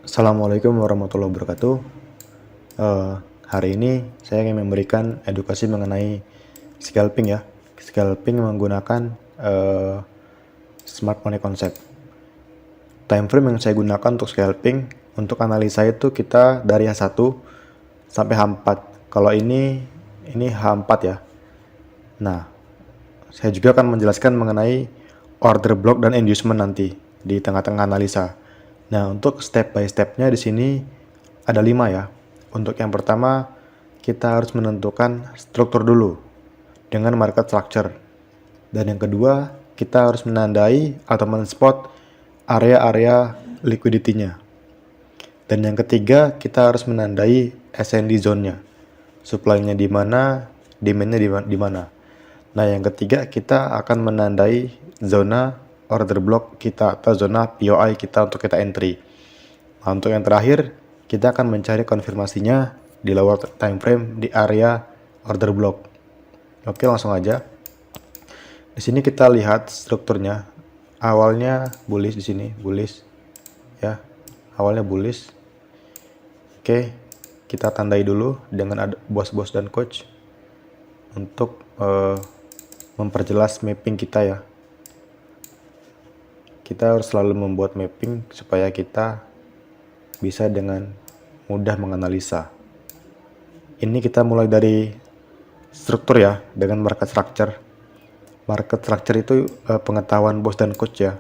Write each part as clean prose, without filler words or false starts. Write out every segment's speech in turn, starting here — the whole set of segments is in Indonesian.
Assalamualaikum warahmatullahi wabarakatuh. Eh, Hari ini saya ingin memberikan edukasi mengenai scalping ya. Scalping menggunakan smart money concept. Time frame yang saya gunakan untuk scalping, untuk analisa itu kita dari H1 sampai H4. Kalau ini H4 ya. Nah, saya juga akan menjelaskan mengenai order block dan inducement nanti di tengah-tengah analisa. Nah, untuk step by stepnya di sini ada 5 ya. Untuk yang pertama, kita harus menentukan struktur dulu dengan market structure. Dan yang kedua, kita harus menandai atau men-spot area-area liquidity-nya. Dan yang ketiga, kita harus menandai SND zone-nya. Supply-nya di mana, demand-nya di mana. Nah, yang ketiga kita akan menandai zona order block kita atau zona POI kita untuk kita entry. Nah, untuk yang terakhir, kita akan mencari konfirmasinya di lower time frame di area order block. Oke, langsung aja. Di sini kita lihat strukturnya. Awalnya bullish di sini, bullish. Ya. Awalnya bullish. Oke, kita tandai dulu dengan ada bos-bos dan coach untuk memperjelas mapping kita ya. Kita harus selalu membuat mapping supaya kita bisa dengan mudah menganalisa. Ini kita mulai dari struktur ya, dengan market structure. Market structure itu pengetahuan bos dan coach ya.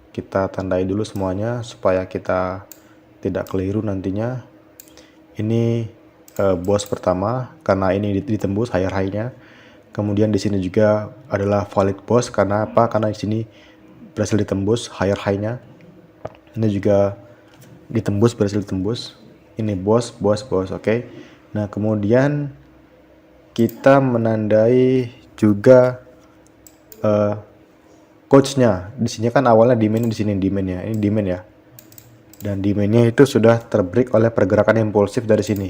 Kita tandai dulu semuanya supaya kita tidak keliru nantinya. Ini bos pertama karena ini ditembus higher high-nya. Kemudian di sini juga adalah valid bos karena apa? Karena di sini berhasil ditembus higher high-nya. Ini juga berhasil ditembus. Ini bos, oke. Nah, kemudian kita menandai juga coach-nya. Di sini kan awalnya demand, di sini demand-nya. Ini demand ya. Dan demand-nya itu sudah terbreak oleh pergerakan impulsif dari sini.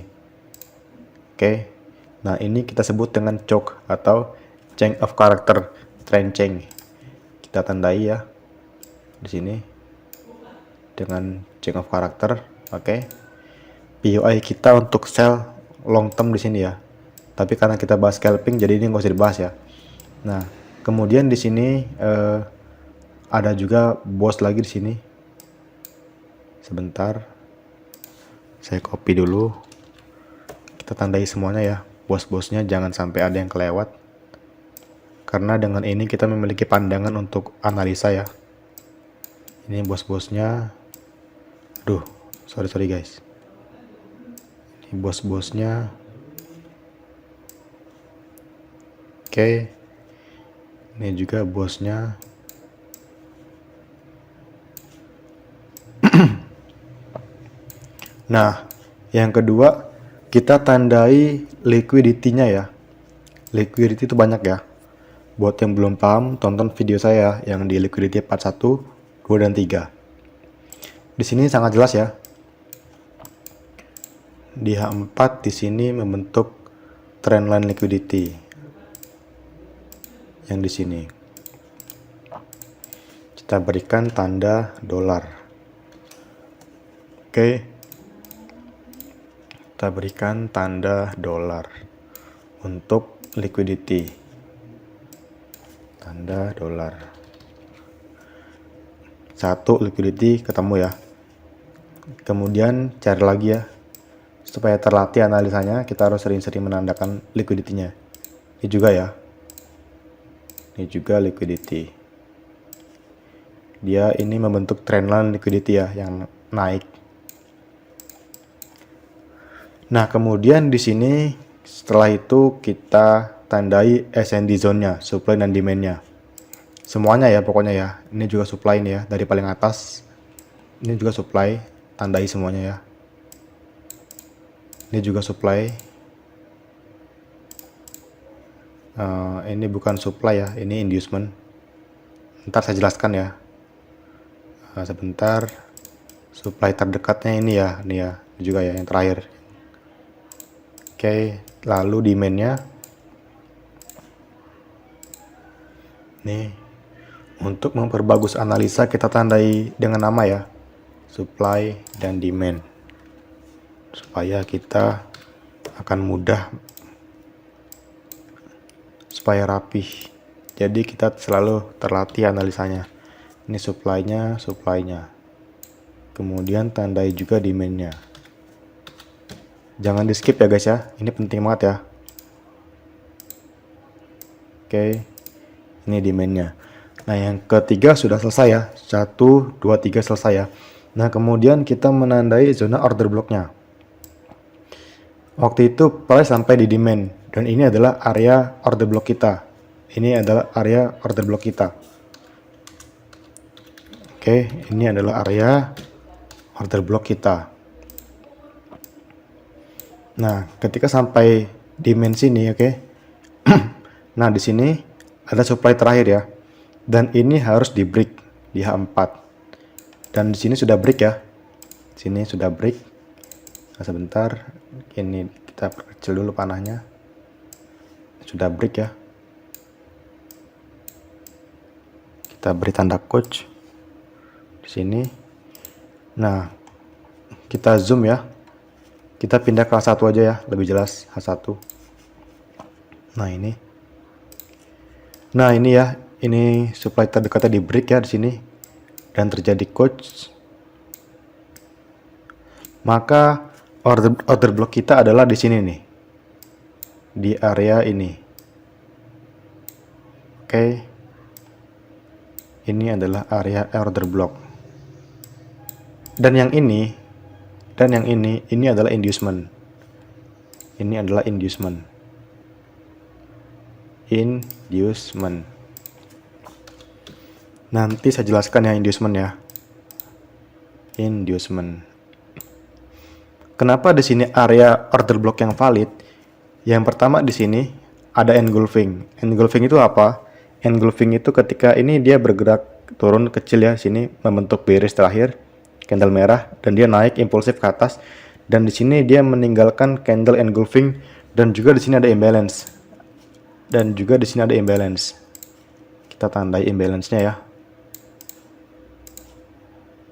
Oke. Nah, ini kita sebut dengan choke atau change of character trend change. Kita tandai ya di sini dengan change of character. Oke. POI kita untuk sell long term di sini ya. Tapi karena kita bahas scalping, jadi ini nggak usah dibahas ya. Nah, kemudian di sini ada juga bos lagi di sini. Sebentar, saya copy dulu. Kita tandai semuanya ya, bos-bosnya jangan sampai ada yang kelewat. Karena dengan ini kita memiliki pandangan untuk analisa ya. Ini bos-bosnya. Aduh, sorry guys. Ini bos-bosnya. Oke. Ini juga bosnya. Nah, yang kedua kita tandai liquidity-nya ya. Liquidity itu banyak ya. Buat yang belum paham, tonton video saya yang di liquidity part 1, 2 dan 3. Di sini sangat jelas ya. Di H4 di sini membentuk trendline liquidity. Yang di sini. Kita berikan tanda dolar. Oke. Kita berikan tanda dolar untuk liquidity. Tanda dolar. 1 liquidity ketemu ya. Kemudian cari lagi ya. Supaya terlatih analisanya, kita harus sering-sering menandakan liquidity-nya. Ini juga ya. Ini juga liquidity. Dia ini membentuk trendline liquidity ya yang naik. Nah, kemudian di sini setelah itu kita tandai SND zone-nya, supply dan demand-nya. Semuanya ya pokoknya ya. Ini juga supply nih ya, dari paling atas. Ini juga supply, tandai semuanya ya. Ini juga supply. Ini bukan supply ya, ini inducement. Ntar saya jelaskan ya. Sebentar. Supply terdekatnya ini ya, ini juga ya yang terakhir. Oke, lalu demand-nya. Nih. Untuk memperbagus analisa kita tandai dengan nama ya, supply dan demand, supaya kita akan mudah, supaya rapih. Jadi kita selalu terlatih analisanya. Ini supply-nya, kemudian tandai juga demand-nya. Jangan di skip ya guys ya, ini penting banget ya. Oke, ini demand-nya. Nah, yang ketiga sudah selesai ya. 1, 2, 3 selesai ya. Nah, kemudian kita menandai zona order block-nya. Waktu itu price sampai di demand, dan ini adalah area order block kita. Ini adalah area order block kita. Oke, ini adalah area order block kita. Nah, ketika sampai demand sini, oke. Nah, di sini ada supply terakhir ya. Dan ini harus di break di H4. Dan di sini sudah break ya. Sini sudah break. Nah, sebentar, ini kita perkecil dulu panahnya. Sudah break ya. Kita beri tanda coach di sini. Nah, kita zoom ya. Kita pindah ke H1 aja ya, lebih jelas H1. Nah, ini. Nah, ini ya. Ini supply terdekatnya di break ya di sini, dan terjadi coach. Maka order block kita adalah di sini nih, di area ini. Oke, ini adalah area order block. Dan yang ini adalah inducement. Ini adalah inducement. Nanti saya jelaskan ya inducement ya. Inducement. Kenapa di sini area order block yang valid? Yang pertama di sini ada engulfing. Engulfing itu apa? Engulfing itu ketika ini dia bergerak turun kecil ya, sini membentuk bearish terakhir, candle merah, dan dia naik impulsif ke atas. Dan di sini dia meninggalkan candle engulfing, dan juga di sini ada imbalance. Kita tandai imbalance-nya ya.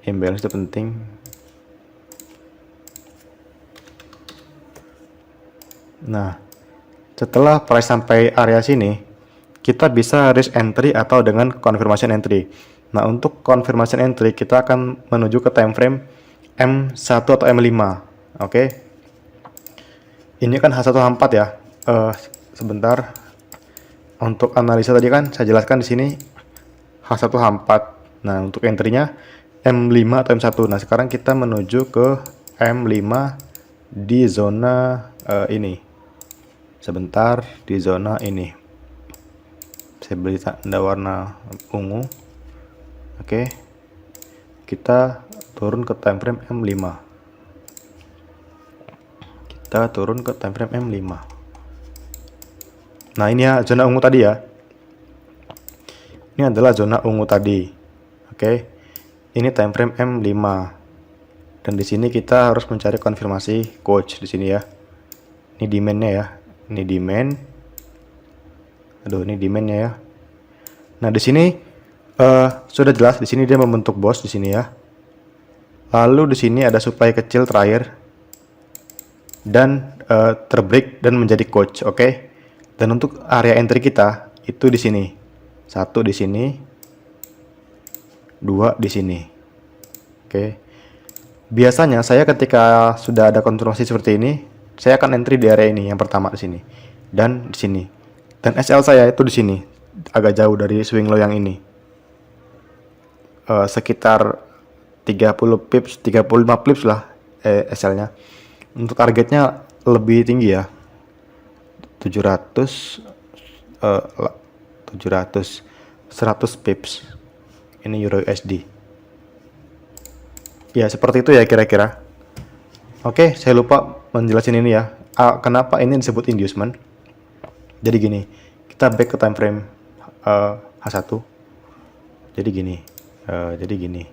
Imbalance itu penting. Nah, setelah price sampai area sini, kita bisa risk entry atau dengan confirmation entry. Nah, untuk confirmation entry kita akan menuju ke time frame M1 atau M5. Oke. Ini kan H1 H4 ya. Sebentar. Untuk analisa tadi kan saya jelaskan di sini H1 H4. Nah, untuk entry-nya M5 atau M1. Nah, sekarang kita menuju ke M5 di zona ini. Sebentar, di zona ini. Saya beri tanda warna ungu. Oke. Kita turun ke time frame M5. Nah, ini ya zona ungu tadi ya. Ini adalah zona ungu tadi. Oke. Ini time frame M5. Dan di sini kita harus mencari konfirmasi coach di sini ya. Ini demand-nya ya. Ini demand. Aduh, ini demand-nya ya. Nah, di sini sudah jelas di sini dia membentuk boss di sini ya. Lalu di sini ada supply kecil terakhir dan terbreak dan menjadi coach, oke. Dan untuk area entry kita itu di sini. 1 di sini. 2 di sini. Oke. Biasanya saya ketika sudah ada konfirmasi seperti ini, saya akan entry di area ini yang pertama di sini dan di sini. Dan SL saya itu di sini, agak jauh dari swing low yang ini. Sekitar 30 pips, 35 pips lah SL-nya. Untuk targetnya lebih tinggi ya. 100 pips. Ini Euro USD. Ya, seperti itu ya kira-kira. Oke, saya lupa menjelasin ini ya. Kenapa ini disebut inducement? Jadi gini, kita back ke time frame H1. Jadi gini.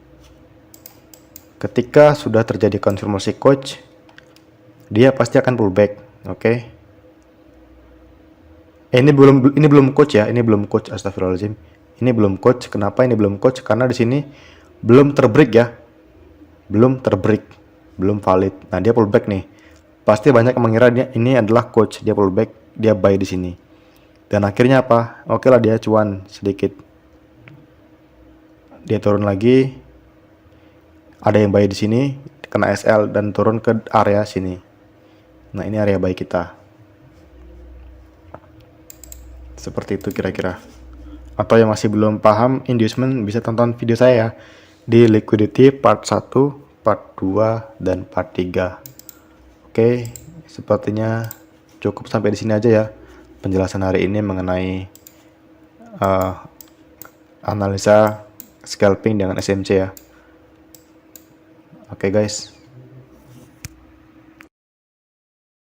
Ketika sudah terjadi konfirmasi coach, dia pasti akan pullback, oke? Ini belum coach ya, astagfirullahaladzim. Ini belum coach. Kenapa ini belum coach? Karena di sini belum terbreak ya. Belum terbreak, belum valid. Nah, dia pullback nih. Pasti banyak yang mengira dia ini adalah coach. Dia pullback, dia buy di sini. Dan akhirnya apa? Oke lah, dia cuan sedikit. Dia turun lagi. Ada yang buy di sini, kena SL dan turun ke area sini. Nah, ini area buy kita. Seperti itu kira-kira. Atau yang masih belum paham inducement bisa tonton video saya ya, di liquidity part 1, part 2, dan part 3. Oke, sepertinya cukup sampai di sini aja ya penjelasan hari ini mengenai analisa scalping dengan SMC ya. Oke guys.